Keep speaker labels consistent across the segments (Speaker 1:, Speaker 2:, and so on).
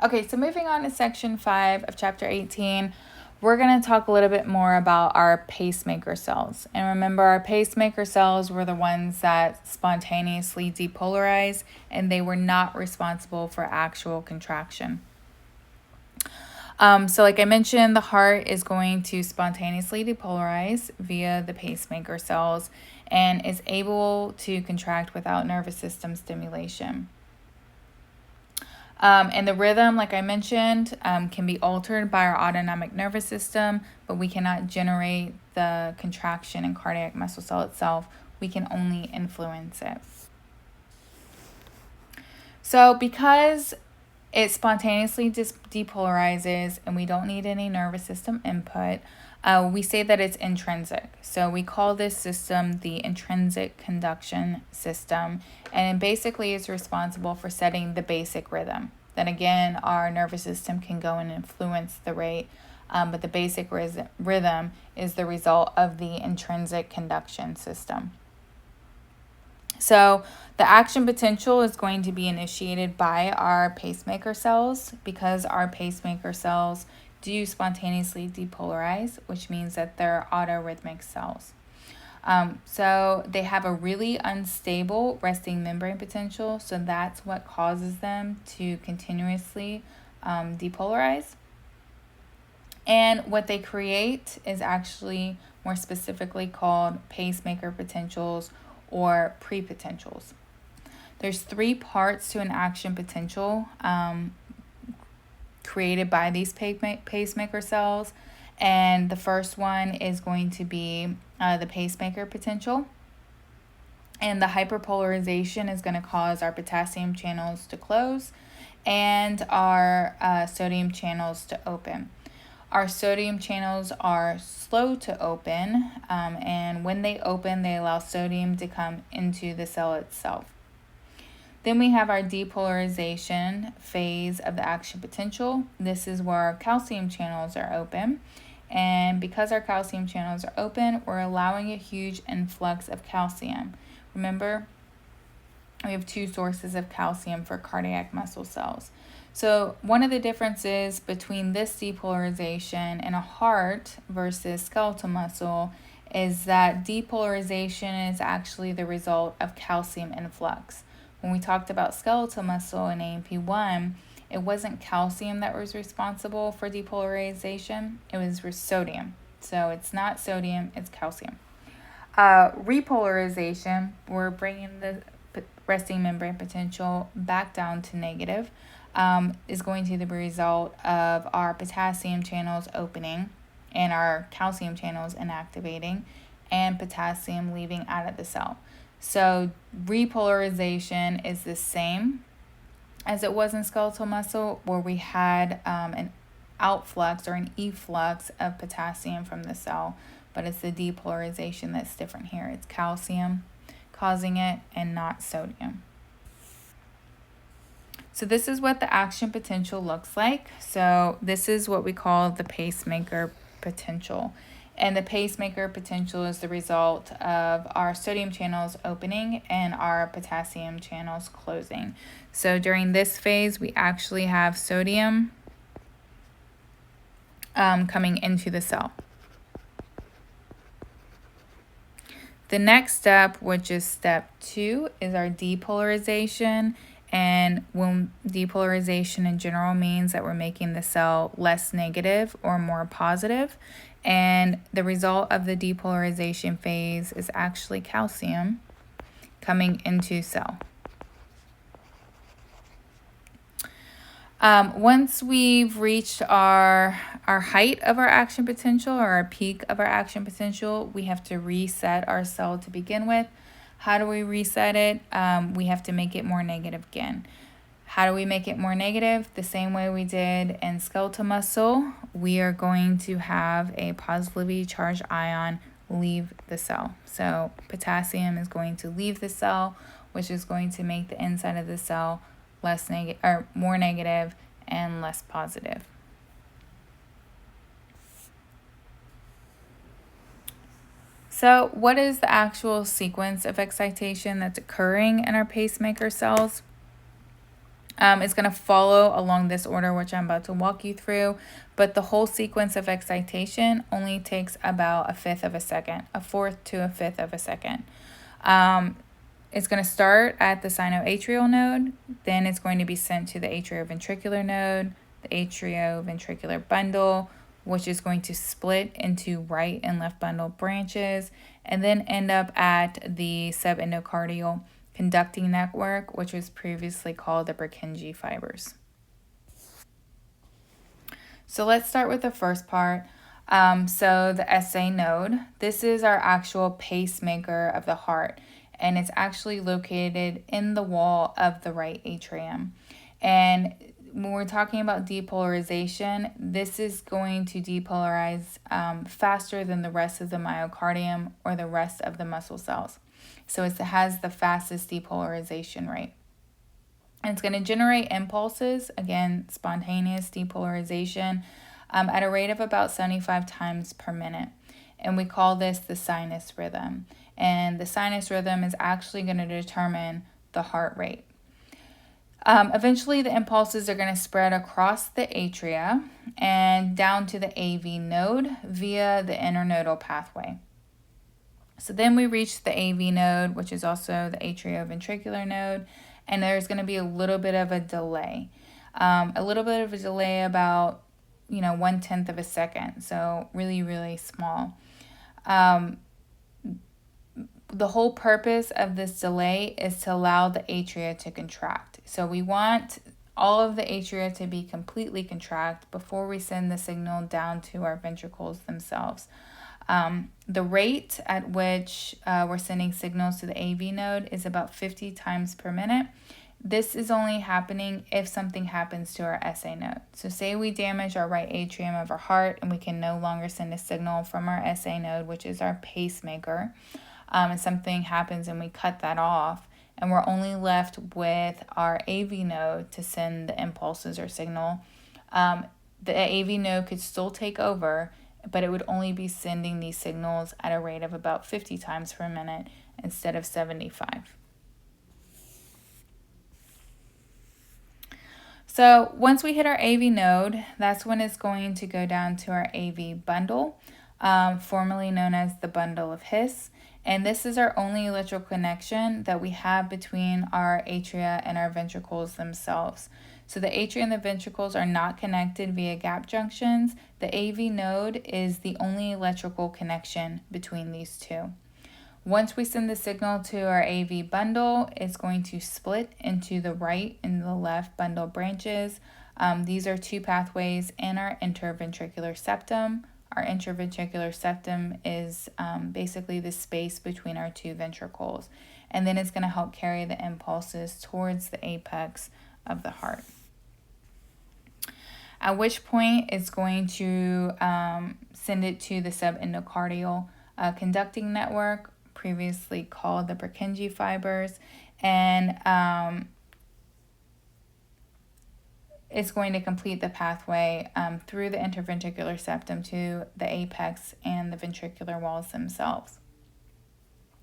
Speaker 1: Okay, so moving on to section 5 of chapter 18, we're going to talk a little bit more about our pacemaker cells. And remember, our pacemaker cells were the ones that spontaneously depolarize, and they were not responsible for actual contraction. So like I mentioned, the heart is going to spontaneously depolarize via the pacemaker cells and is able to contract without nervous system stimulation. And the rhythm, like I mentioned, can be altered by our autonomic nervous system, but we cannot generate the contraction in cardiac muscle cell itself. We can only influence it. So because it spontaneously depolarizes and we don't need any nervous system input, we say that it's intrinsic. So we call this system the intrinsic conduction system, and basically it's responsible for setting the basic rhythm. Then again, our nervous system can go and influence the rate, but the basic rhythm is the result of the intrinsic conduction system. So the action potential is going to be initiated by our pacemaker cells because our pacemaker cells do spontaneously depolarize, which means that they're autorhythmic cells. So they have a really unstable resting membrane potential, so that's what causes them to continuously depolarize. And what they create is actually more specifically called pacemaker potentials or pre-potentials. There's 3 parts to an action potential created by these pacemaker cells, and the first one is going to be the pacemaker potential, and the hyperpolarization is going to cause our potassium channels to close and our sodium channels to open. Our sodium channels are slow to open, and when they open, they allow sodium to come into the cell itself. Then we have our depolarization phase of the action potential. This is where our calcium channels are open, and because our calcium channels are open, we're allowing a huge influx of calcium. Remember, we have 2 sources of calcium for cardiac muscle cells. So one of the differences between this depolarization in a heart versus skeletal muscle is that depolarization is actually the result of calcium influx. When we talked about skeletal muscle in AMP1, it wasn't calcium that was responsible for depolarization, it was sodium. So it's not sodium, it's calcium. Repolarization, we're bringing the resting membrane potential back down to negative, is going to be the result of our potassium channels opening and our calcium channels inactivating and potassium leaving out of the cell. So repolarization is the same as it was in skeletal muscle, where we had an outflux or an efflux of potassium from the cell, but it's the depolarization that's different here. It's calcium causing it and not sodium. So this is what the action potential looks like. So this is what we call the pacemaker potential. And the pacemaker potential is the result of our sodium channels opening and our potassium channels closing. So during this phase, we actually have sodium coming into the cell. The next step, which is step 2, is our depolarization. And when depolarization in general means that we're making the cell less negative or more positive. And the result of the depolarization phase is actually calcium coming into cell. Once we've reached our height of our action potential or our peak of our action potential, we have to reset our cell to begin with. How do we reset it? We have to make it more negative again. How do we make it more negative? The same way we did in skeletal muscle. We are going to have a positively charged ion leave the cell. So potassium is going to leave the cell, which is going to make the inside of the cell less negative or more negative and less positive. So what is the actual sequence of excitation that's occurring in our pacemaker cells? It's going to follow along this order, which I'm about to walk you through, but the whole sequence of excitation only takes about a fifth of a second, a fourth to a fifth of a second. It's going to start at the sinoatrial node, then it's going to be sent to the atrioventricular node, the atrioventricular bundle, which is going to split into right and left bundle branches, and then end up at the subendocardial conducting network, which was previously called the Purkinje fibers. So let's start with the first part. So the SA node, this is our actual pacemaker of the heart, and it's actually located in the wall of the right atrium. And when we're talking about depolarization, this is going to depolarize faster than the rest of the myocardium or the rest of the muscle cells. So it has the fastest depolarization rate. And it's going to generate impulses, again, spontaneous depolarization, at a rate of about 75 times per minute. And we call this the sinus rhythm. And the sinus rhythm is actually going to determine the heart rate. Eventually, the impulses are going to spread across the atria and down to the AV node via the internodal pathway. So then we reach the AV node, which is also the atrioventricular node, and there's going to be a little bit of a delay. About 1/10 of a second, so really, really small. The whole purpose of this delay is to allow the atria to contract. So we want all of the atria to be completely contract before we send the signal down to our ventricles themselves. The rate at which we're sending signals to the AV node is about 50 times per minute. This is only happening if something happens to our SA node. So say we damage our right atrium of our heart and we can no longer send a signal from our SA node, which is our pacemaker, and something happens and we cut that off, and we're only left with our AV node to send the impulses or signal. The AV node could still take over, but it would only be sending these signals at a rate of about 50 times per minute instead of 75. So once we hit our AV node, that's when it's going to go down to our AV bundle, formerly known as the bundle of His. And this is our only electrical connection that we have between our atria and our ventricles themselves. So the atria and the ventricles are not connected via gap junctions. The AV node is the only electrical connection between these two. Once we send the signal to our AV bundle, it's going to split into the right and the left bundle branches. These are two pathways in our interventricular septum. Our interventricular septum is basically the space between our two ventricles. And then it's going to help carry the impulses towards the apex of the heart. At which point it's going to send it to the subendocardial conducting network, previously called the Purkinje fibers, and it's going to complete the pathway through the interventricular septum to the apex and the ventricular walls themselves.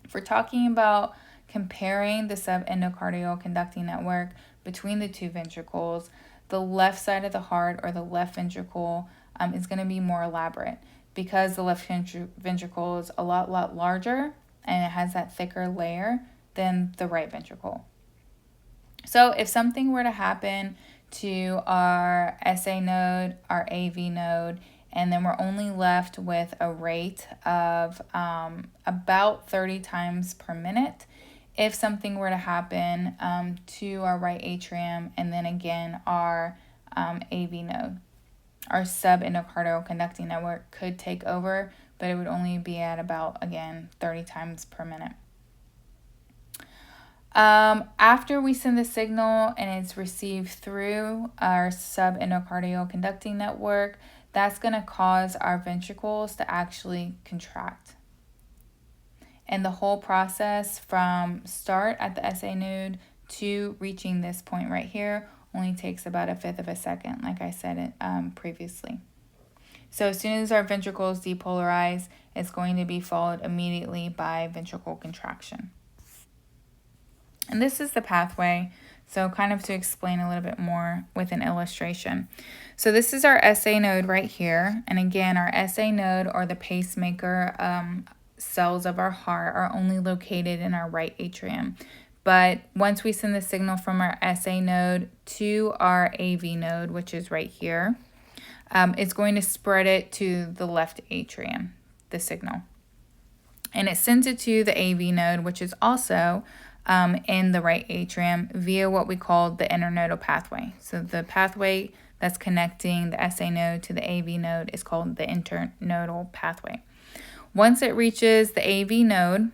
Speaker 1: If we're talking about comparing the subendocardial conducting network between the two ventricles, the left side of the heart, or the left ventricle, is going to be more elaborate because the left ventricle is a lot larger and it has that thicker layer than the right ventricle. So if something were to happen to our SA node, our AV node, and then we're only left with a rate of about 30 times per minute, if something were to happen to our right atrium and then again our AV node, our subendocardial conducting network could take over, but it would only be at about, again, 30 times per minute. After we send the signal and it's received through our subendocardial conducting network, that's going to cause our ventricles to actually contract. And the whole process from start at the SA node to reaching this point right here only takes about a fifth of a second, like I said previously. So as soon as our ventricles depolarize, it's going to be followed immediately by ventricle contraction. And this is the pathway. So kind of to explain a little bit more with an illustration. So this is our SA node right here. And again, our SA node, or the pacemaker cells of our heart, are only located in our right atrium. But once we send the signal from our SA node to our AV node, which is right here, it's going to spread it to the left atrium, the signal. And it sends it to the AV node, which is also in the right atrium via what we call the internodal pathway. So the pathway that's connecting the SA node to the AV node is called the internodal pathway. Once it reaches the AV node,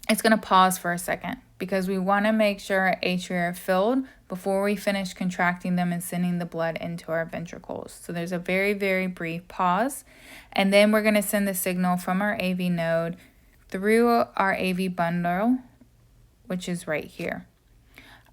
Speaker 1: it's going to pause for a second because we want to make sure our atria are filled before we finish contracting them and sending the blood into our ventricles. So there's a very, very brief pause. And then we're going to send the signal from our AV node through our AV bundle, which is right here.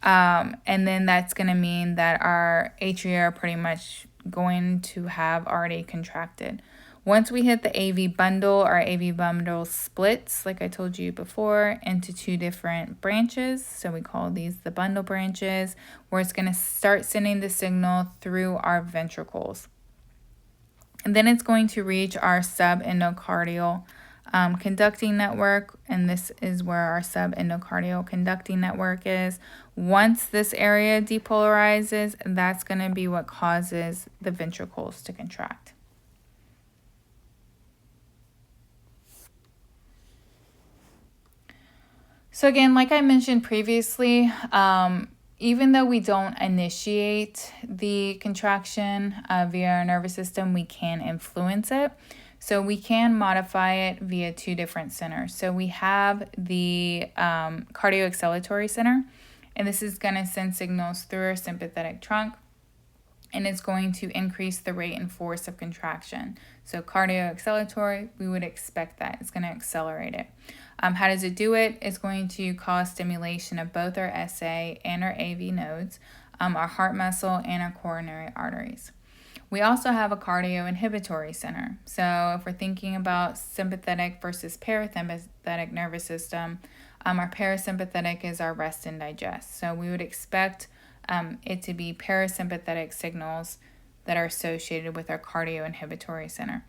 Speaker 1: And then that's going to mean that our atria are pretty much going to have already contracted. Once we hit the AV bundle, our AV bundle splits, like I told you before, into two different branches. So we call these the bundle branches, where it's going to start sending the signal through our ventricles. And then it's going to reach our subendocardial conducting network, and this is where our subendocardial conducting network is. Once this area depolarizes, that's going to be what causes the ventricles to contract. So again, like I mentioned previously, even though we don't initiate the contraction via our nervous system, we can influence it. So we can modify it via two different centers. So we have the cardioacceleratory center, and this is going to send signals through our sympathetic trunk, and it's going to increase the rate and force of contraction. So cardioacceleratory, we would expect that. It's going to accelerate it. How does it do it? It's going to cause stimulation of both our SA and our AV nodes, our heart muscle, and our coronary arteries. We also have a cardioinhibitory center. So if we're thinking about sympathetic versus parasympathetic nervous system, our parasympathetic is our rest and digest. So we would expect it to be parasympathetic signals that are associated with our cardioinhibitory center.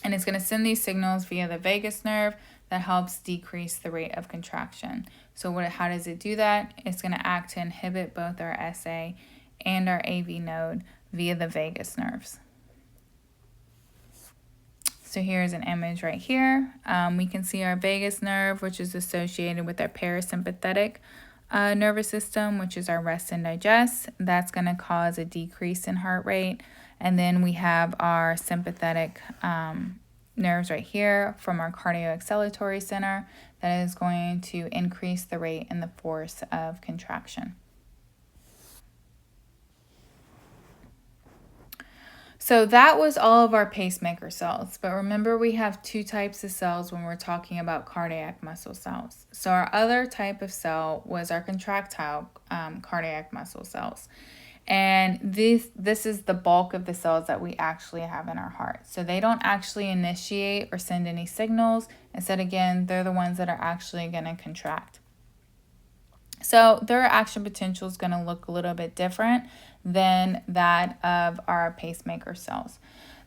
Speaker 1: And it's going to send these signals via the vagus nerve that helps decrease the rate of contraction. So how does it do that? It's going to act to inhibit both our SA and our AV node via the vagus nerves. So here's an image right here. We can see our vagus nerve, which is associated with our parasympathetic nervous system, which is our rest and digest. That's going to cause a decrease in heart rate. And then we have our sympathetic nerves right here from our cardioacceleratory center that is going to increase the rate and the force of contraction. So that was all of our pacemaker cells. But remember, we have two types of cells when we're talking about cardiac muscle cells. So our other type of cell was our contractile cardiac muscle cells. And this is the bulk of the cells that we actually have in our heart. So they don't actually initiate or send any signals. Instead, again, they're the ones that are actually going to contract. So their action potential is going to look a little bit different than that of our pacemaker cells.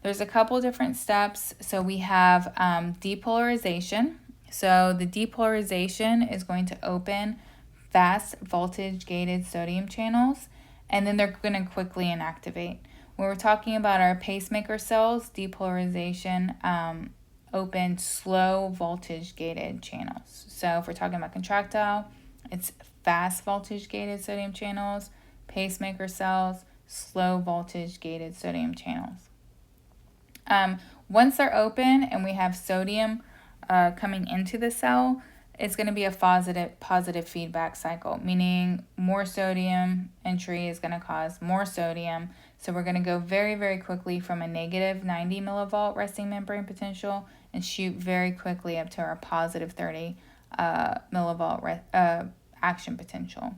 Speaker 1: There's a couple different steps. So we have depolarization. So the depolarization is going to open fast voltage gated sodium channels, and then they're going to quickly inactivate. When we're talking about our pacemaker cells, depolarization opens slow voltage gated channels. So if we're talking about contractile, it's fast voltage gated sodium channels. Pacemaker cells, slow voltage gated sodium channels. Once they're open and we have sodium coming into the cell, it's going to be a positive feedback cycle, meaning more sodium entry is going to cause more sodium. So we're going to go very, very quickly from a negative 90 millivolt resting membrane potential and shoot very quickly up to our positive 30 millivolt action potential.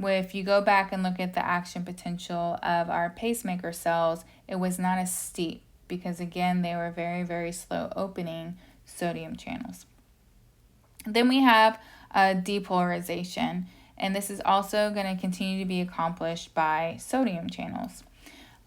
Speaker 1: If you go back and look at the action potential of our pacemaker cells, it was not as steep because, again, they were very, very slow opening sodium channels. Then we have depolarization, And this is also going to continue to be accomplished by sodium channels.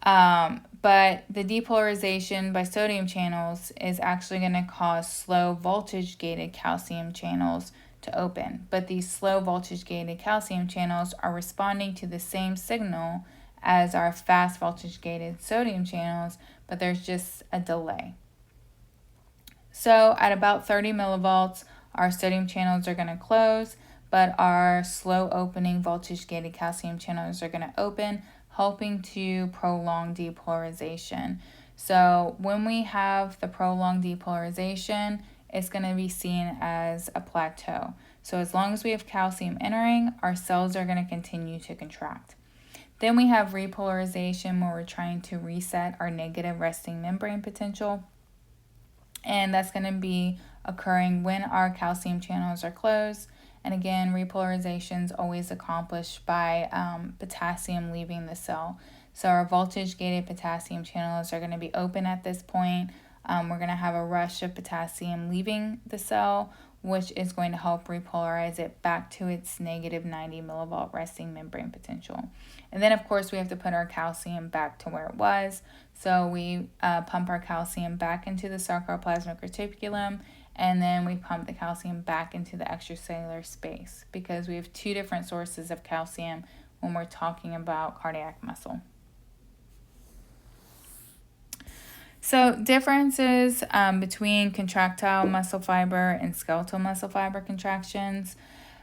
Speaker 1: But the depolarization by sodium channels is actually going to cause slow voltage gated calcium channels to open. But these slow voltage gated calcium channels are responding to the same signal as our fast voltage gated sodium channels, but there's just a delay. So at about 30 millivolts, our sodium channels are going to close, but our slow opening voltage gated calcium channels are going to open, helping to prolong depolarization. So when we have the prolonged depolarization, it's going to be seen as a plateau. So as long as we have calcium entering, our cells are going to continue to contract. Then we have repolarization, where we're trying to reset our negative resting membrane potential. And that's going to be occurring when our calcium channels are closed. And again, repolarization is always accomplished by potassium leaving the cell. So our voltage-gated potassium channels are going to be open at this point. We're going to have a rush of potassium leaving the cell, which is going to help repolarize it back to its negative 90 millivolt resting membrane potential. And then, of course, we have to put our calcium back to where it was. So we pump our calcium back into the sarcoplasmic reticulum, and then we pump the calcium back into the extracellular space, because we have two different sources of calcium when we're talking about cardiac muscle. So differences between contractile muscle fiber and skeletal muscle fiber contractions.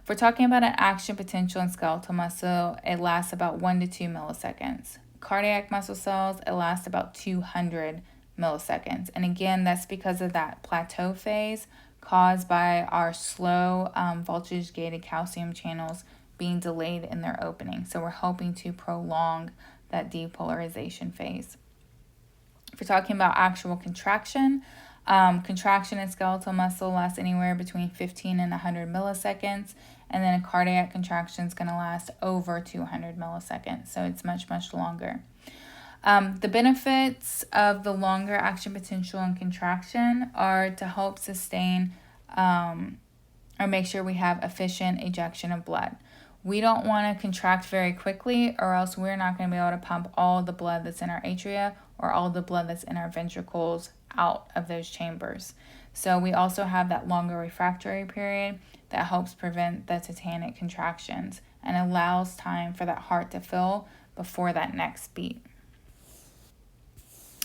Speaker 1: If we're talking about an action potential in skeletal muscle, it lasts about 1 to 2 milliseconds. Cardiac muscle cells, it lasts about 200 milliseconds. And again, that's because of that plateau phase caused by our slow voltage-gated calcium channels being delayed in their opening. So we're hoping to prolong that depolarization phase. If we're talking about actual contraction, contraction in skeletal muscle lasts anywhere between 15 and 100 milliseconds, and then a cardiac contraction is going to last over 200 milliseconds, so it's much, much longer. The benefits of the longer action potential and contraction are to help sustain or make sure we have efficient ejection of blood. We don't want to contract very quickly, or else we're not going to be able to pump all the blood that's in our atria or all the blood that's in our ventricles out of those chambers. So we also have that longer refractory period that helps prevent the tetanic contractions and allows time for that heart to fill before that next beat.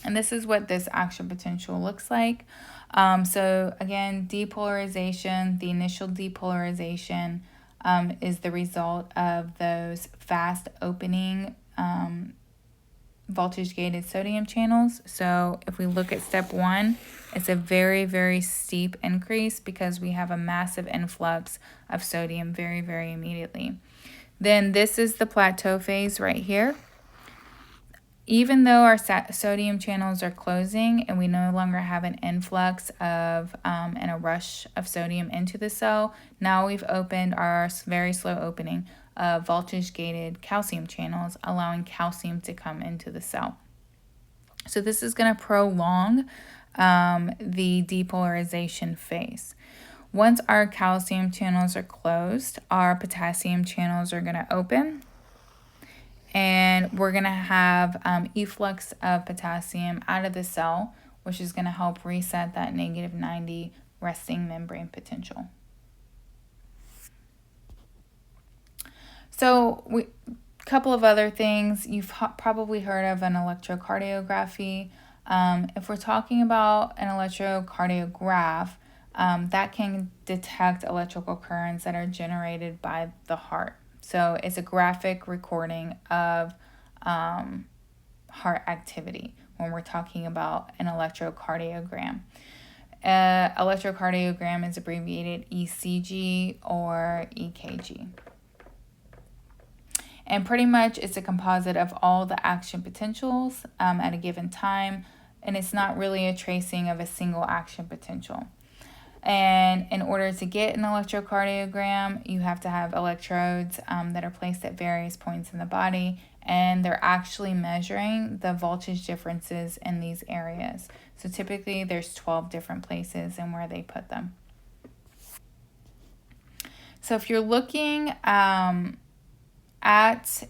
Speaker 1: And this is what this action potential looks like. So again, depolarization, the initial depolarization is the result of those fast opening voltage-gated sodium channels. So if we look at step 1, it's a very, very steep increase because we have a massive influx of sodium very, very immediately. Then this is the plateau phase right here. Even though our sodium channels are closing and we no longer have an influx of and a rush of sodium into the cell, now we've opened our very slow opening of voltage-gated calcium channels, allowing calcium to come into the cell. So this is going to prolong the depolarization phase. Once our calcium channels are closed, our potassium channels are going to open. And we're going to have efflux of potassium out of the cell, which is going to help reset that negative 90 resting membrane potential. So a couple of other things. You've probably heard of an electrocardiography. If we're talking about an electrocardiograph, that can detect electrical currents that are generated by the heart. So it's a graphic recording of heart activity when we're talking about an electrocardiogram. Electrocardiogram is abbreviated ECG or EKG. And pretty much it's a composite of all the action potentials at a given time, and it's not really a tracing of a single action potential. And in order to get an electrocardiogram, you have to have electrodes that are placed at various points in the body, and they're actually measuring the voltage differences in these areas. So typically there's 12 different places and where they put them. So if you're looking at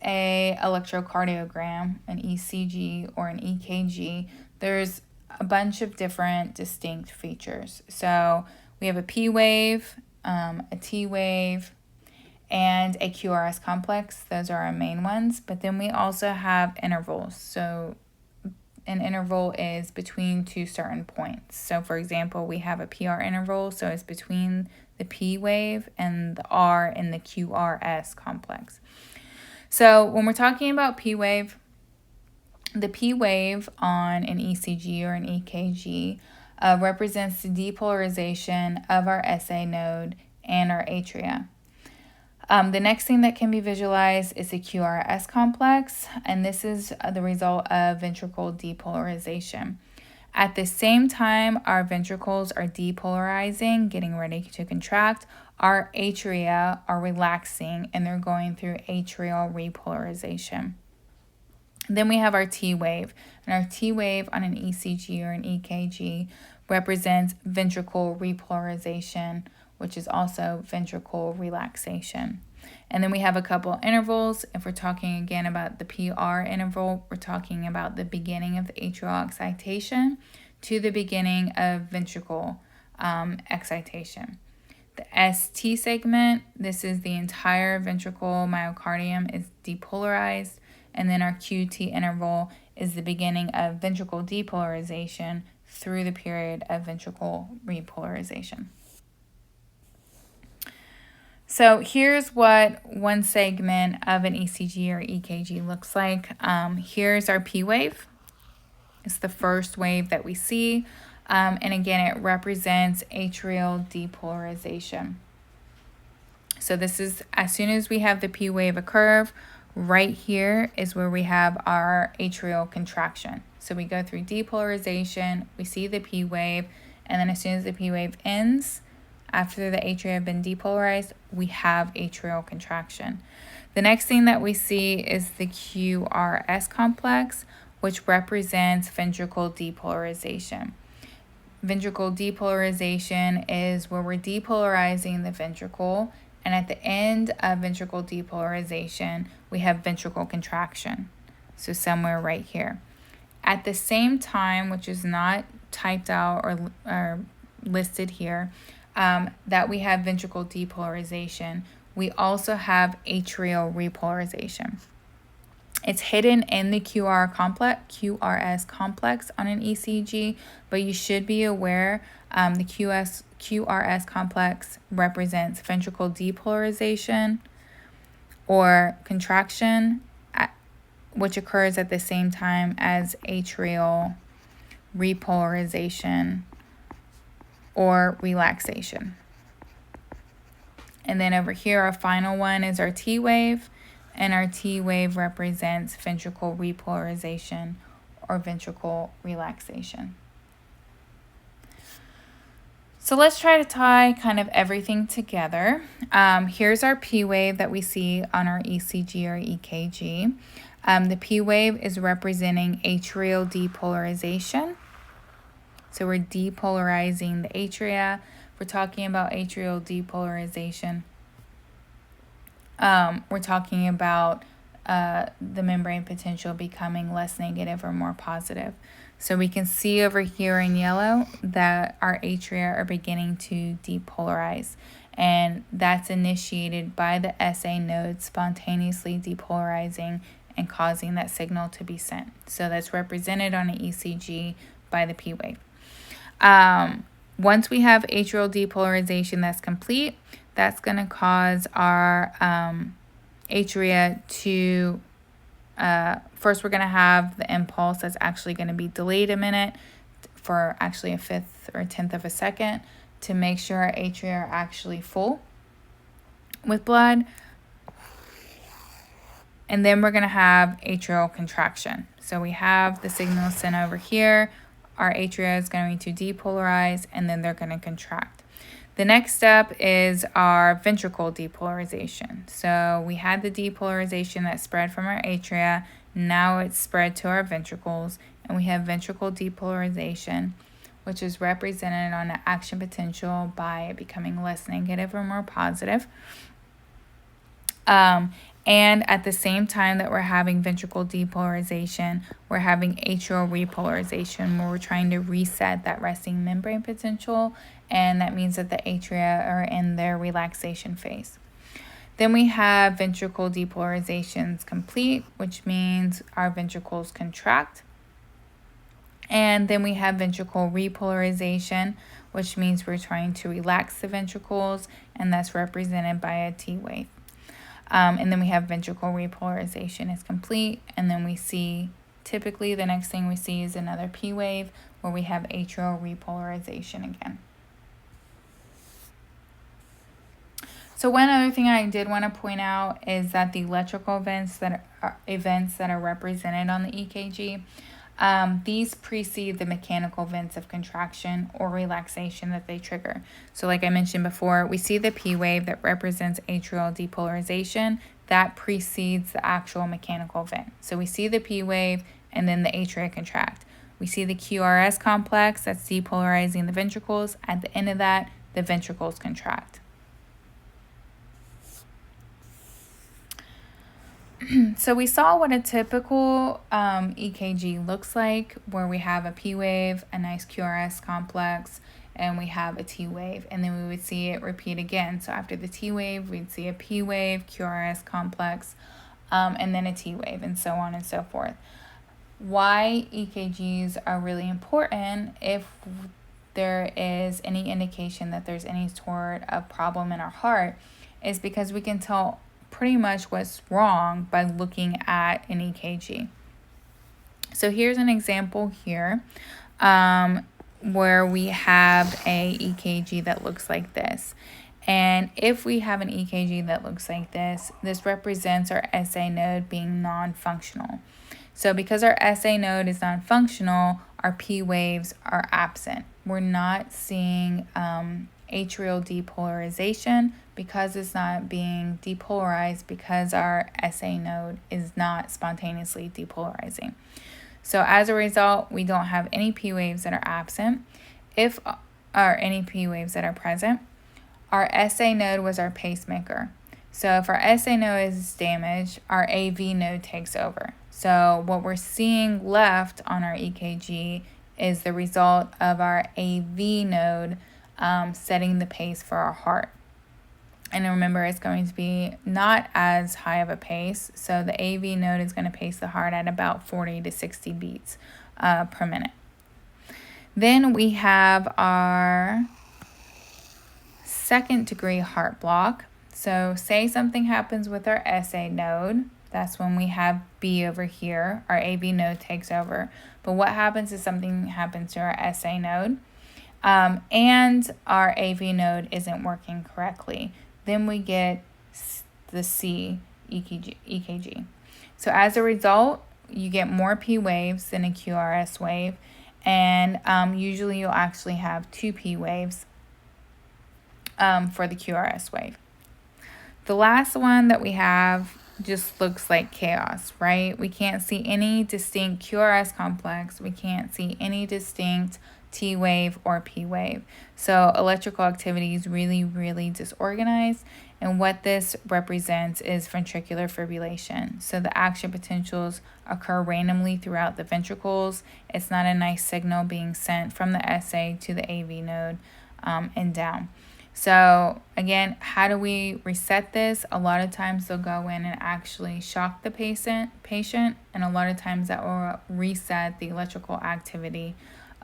Speaker 1: a electrocardiogram, an ECG or an EKG, there's a bunch of different distinct features. So we have a P wave, a T wave, and a QRS complex. Those are our main ones. But then we also have intervals. So an interval is between two certain points. So for example, we have a PR interval, so it's between the P wave and the R in the QRS complex. So when we're talking about P wave, the P wave on an ECG or an EKG represents the depolarization of our SA node and our atria. The next thing that can be visualized is the QRS complex, and this is the result of ventricle depolarization. At the same time, our ventricles are depolarizing, getting ready to contract. Our atria are relaxing, and they're going through atrial repolarization. Then we have our T wave, and our T wave on an ECG or an EKG represents ventricle repolarization, which is also ventricle relaxation. And then we have a couple intervals. If we're talking again about the PR interval, we're talking about the beginning of the atrial excitation to the beginning of ventricle excitation. The ST segment, this is the entire ventricle myocardium is depolarized. And then our QT interval is the beginning of ventricle depolarization through the period of ventricle repolarization. So here's what one segment of an ECG or EKG looks like. Here's our P wave. It's the first wave that we see. And again, it represents atrial depolarization. So this is, as soon as we have the P wave occur, right here is where we have our atrial contraction. So we go through depolarization, we see the P wave, and then as soon as the P wave ends, after the atria have been depolarized, we have atrial contraction. The next thing that we see is the QRS complex, which represents ventricle depolarization. Ventricle depolarization is where we're depolarizing the ventricle, and at the end of ventricle depolarization, we have ventricle contraction. So somewhere right here. At the same time, which is not typed out or listed here, that we have ventricle depolarization, we also have atrial repolarization. It's hidden in the QRS complex on an ECG, but you should be aware the QRS complex represents ventricle depolarization or contraction, which occurs at the same time as atrial repolarization or relaxation. And then over here, our final one is our T wave, and our T wave represents ventricle repolarization or ventricle relaxation. So let's try to tie kind of everything together. Here's our P wave that we see on our ECG or EKG. The P wave is representing atrial depolarization. So we're depolarizing the atria. We're talking about atrial depolarization. We're talking about the membrane potential becoming less negative or more positive. So we can see over here in yellow that our atria are beginning to depolarize, and that's initiated by the SA node spontaneously depolarizing and causing that signal to be sent. So that's represented on an ECG by the P wave. Once we have atrial depolarization that's complete, that's going to cause our atria to, first we're going to have the impulse that's actually going to be delayed a minute for actually a fifth or 10th of a second to make sure our atria are actually full with blood. And then we're going to have atrial contraction. So we have the signal sent over here. Our atria is going to depolarize, and then they're going to contract. The next step is our ventricle depolarization. So we had the depolarization that spread from our atria. Now it's spread to our ventricles, and we have ventricle depolarization, which is represented on the action potential by it becoming less negative or more positive. And at the same time that we're having ventricle depolarization, we're having atrial repolarization, where we're trying to reset that resting membrane potential, and that means that the atria are in their relaxation phase. Then we have ventricle depolarizations complete, which means our ventricles contract. And then we have ventricle repolarization, which means we're trying to relax the ventricles, and that's represented by a T wave. And then we have ventricle repolarization is complete, and then we see, typically the next thing we see is another P wave, where we have atrial repolarization again. So one other thing I did want to point out is that the electrical events that are represented on the EKG, these precede the mechanical events of contraction or relaxation that they trigger. So like I mentioned before, we see the P wave that represents atrial depolarization. That precedes the actual mechanical event. So we see the P wave and then the atria contract. We see the QRS complex that's depolarizing the ventricles. At the end of that, the ventricles contract. So we saw what a typical EKG looks like, where we have a P wave, a nice QRS complex, and we have a T wave, and then we would see it repeat again. So after the T wave, we'd see a P wave, QRS complex, and then a T wave, and so on and so forth. Why EKGs are really important if there is any indication that there's any sort of problem in our heart is because we can tell pretty much what's wrong by looking at an EKG. So here's an example here where we have a EKG that looks like this. And if we have an EKG that looks like this represents our SA node being non-functional. So because our SA node is non-functional, our P waves are absent. We're not seeing atrial depolarization because it's not being depolarized, because our SA node is not spontaneously depolarizing. So as a result, we don't have any P waves that are absent, or any P waves that are present. Our SA node was our pacemaker. So if our SA node is damaged, our AV node takes over. So what we're seeing left on our EKG is the result of our AV node setting the pace for our heart. And remember, it's going to be not as high of a pace. So the AV node is going to pace the heart at about 40 to 60 beats per minute. Then we have our second degree heart block. So say something happens with our SA node. That's when we have B over here. Our AV node takes over. But what happens if something happens to our SA node and our AV node isn't working correctly? Then we get the C EKG. So as a result, you get more P waves than a QRS wave, and usually you'll actually have 2 P waves for the QRS wave. The last one that we have just looks like chaos, right? We can't see any distinct QRS complex. We can't see any distinct T wave or P wave. So electrical activity is really, really disorganized. And what this represents is ventricular fibrillation. So the action potentials occur randomly throughout the ventricles. It's not a nice signal being sent from the SA to the AV node and down. So again, how do we reset this? A lot of times they'll go in and actually shock the patient, and a lot of times that will reset the electrical activity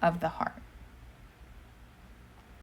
Speaker 1: of the heart.